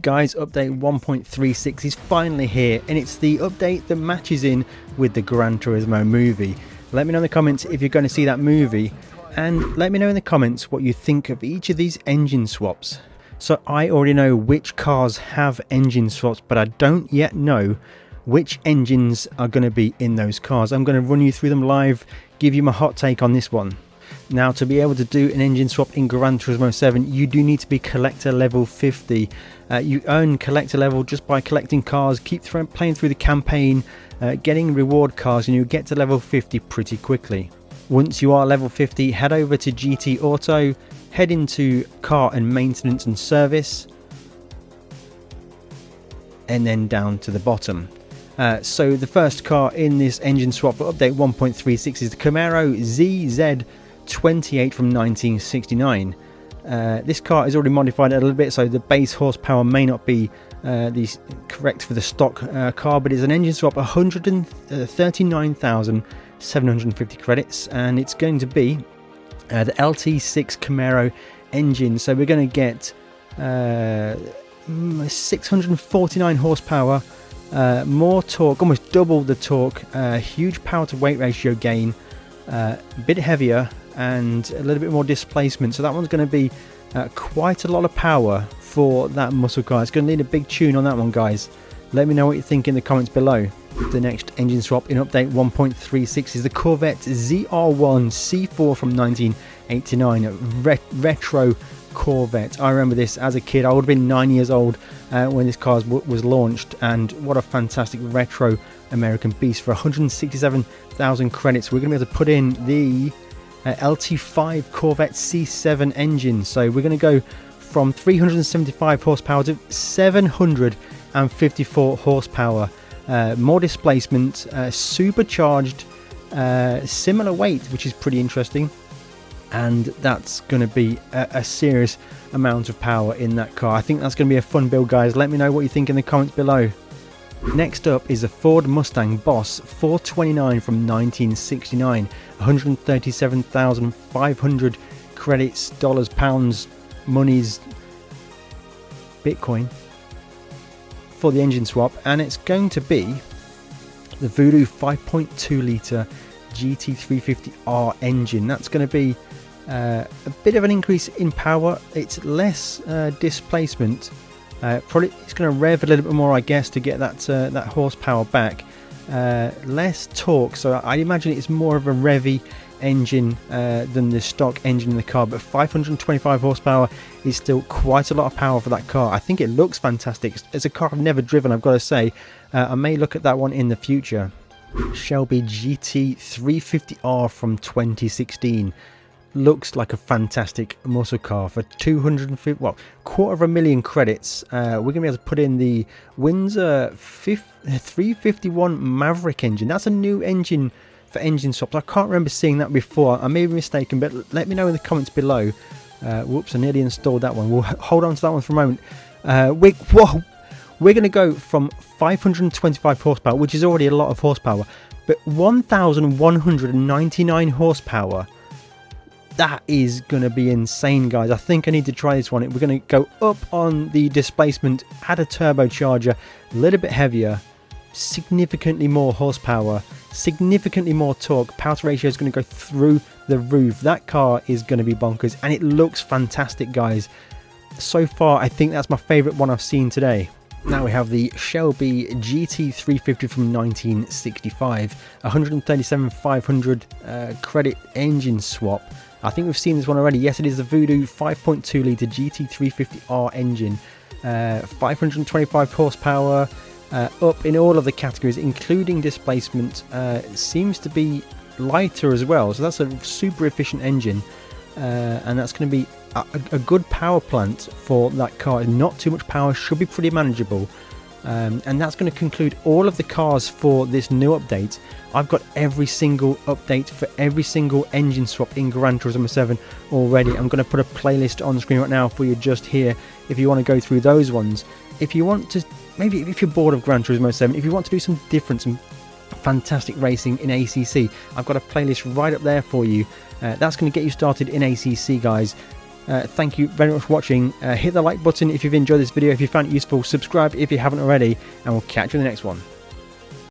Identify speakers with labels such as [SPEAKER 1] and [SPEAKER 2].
[SPEAKER 1] Guys, update 1.36 is finally here, and it's the update that matches in with the Gran Turismo movie. Let me know in the comments if you're going to see that movie, and let me know in the comments what you think of each of these engine swaps. So I already know which cars have engine swaps, but I don't yet know which engines are going to be in those cars. I'm going to run you through them live, give you my hot take on this one. Now, to be able to do an engine swap in Gran Turismo 7, you do need to be collector level 50. You earn collector level just by collecting cars, keep playing through the campaign, getting reward cars, and you get to level 50 pretty quickly. Once you are level 50, head over to GT Auto, head into car and maintenance and service, and then down to the bottom. So the first car in this engine swap for update 1.36 is the Camaro ZZ28 from 1969. This car is already modified a little bit, so the base horsepower may not be correct for the stock car, but it's an engine swap, 139,750 credits, and it's going to be the LT6 Camaro engine. So we're going to get 649 horsepower, more torque, almost double the torque, huge power to weight ratio gain, a bit heavier, and a little bit more displacement. So that one's going to be quite a lot of power for that muscle car. It's going to need a big tune on that one, guys. Let me know what you think in the comments below. The next engine swap in update 1.36 is the Corvette ZR1 C4 from 1989, retro Corvette. I remember this as a kid. I would have been 9 years old when this car was launched, and what a fantastic retro American beast. For 167,000 credits, we're going to be able to put in the LT5 Corvette C7 engine. So we're going to go from 375 horsepower to 754 horsepower, more displacement, supercharged, similar weight, which is pretty interesting, and that's going to be a serious amount of power in that car. I think that's going to be a fun build, guys. Let me know what you think in the comments below. Next up is a Ford Mustang Boss 429 from 1969, 137,500 credits, dollars, pounds, monies, Bitcoin for the engine swap, and it's going to be the Voodoo 5.2 litre GT350R engine. That's going to be a bit of an increase in power. It's less displacement. Probably it's going to rev a little bit more, I guess, to get that horsepower back. Less torque, so I imagine it's more of a revvy engine than the stock engine in the car, but 525 horsepower is still quite a lot of power for that car. I think it looks fantastic. It's a car I've never driven, I've got to say. I may look at that one in the future. Shelby GT350R from 2016. Looks like a fantastic muscle car for 250, well, 250,000 credits. We're going to be able to put in the Windsor 351 Maverick engine. That's a new engine for engine swaps. I can't remember seeing that before. I may be mistaken, but let me know in the comments below. Whoops, I nearly installed that one. We'll hold on to that one for a moment. We're going to go from 525 horsepower, which is already a lot of horsepower, but 1,199 horsepower. That is going to be insane, guys. I think I need to try this one. We're going to go up on the displacement, add a turbocharger, a little bit heavier, significantly more horsepower, significantly more torque. Power to ratio is going to go through the roof. That car is going to be bonkers, and it looks fantastic, guys. So far, I think that's my favorite one I've seen today. Now we have the Shelby GT350 from 1965, 137,500 credit engine swap. I think we've seen this one already. Yes, it is the Voodoo 5.2 litre GT350R engine, 525 horsepower, up in all of the categories, including displacement. Seems to be lighter as well, so that's a super efficient engine, and that's going to be a good power plant for that car. Not too much power, should be pretty manageable. And that's going to conclude all of the cars for this new update. I've got every single update for every single engine swap in Gran Turismo 7 already. I'm going to put a playlist on the screen right now for you just here if you want to go through those ones. If you want to, maybe if you're bored of Gran Turismo 7, if you want to do some different, some fantastic racing in ACC, I've got a playlist right up there for you. That's going to get you started in ACC, guys. Thank you very much for watching. Hit the like button if you've enjoyed this video, if you found it useful, subscribe if you haven't already, and we'll catch you in the next one.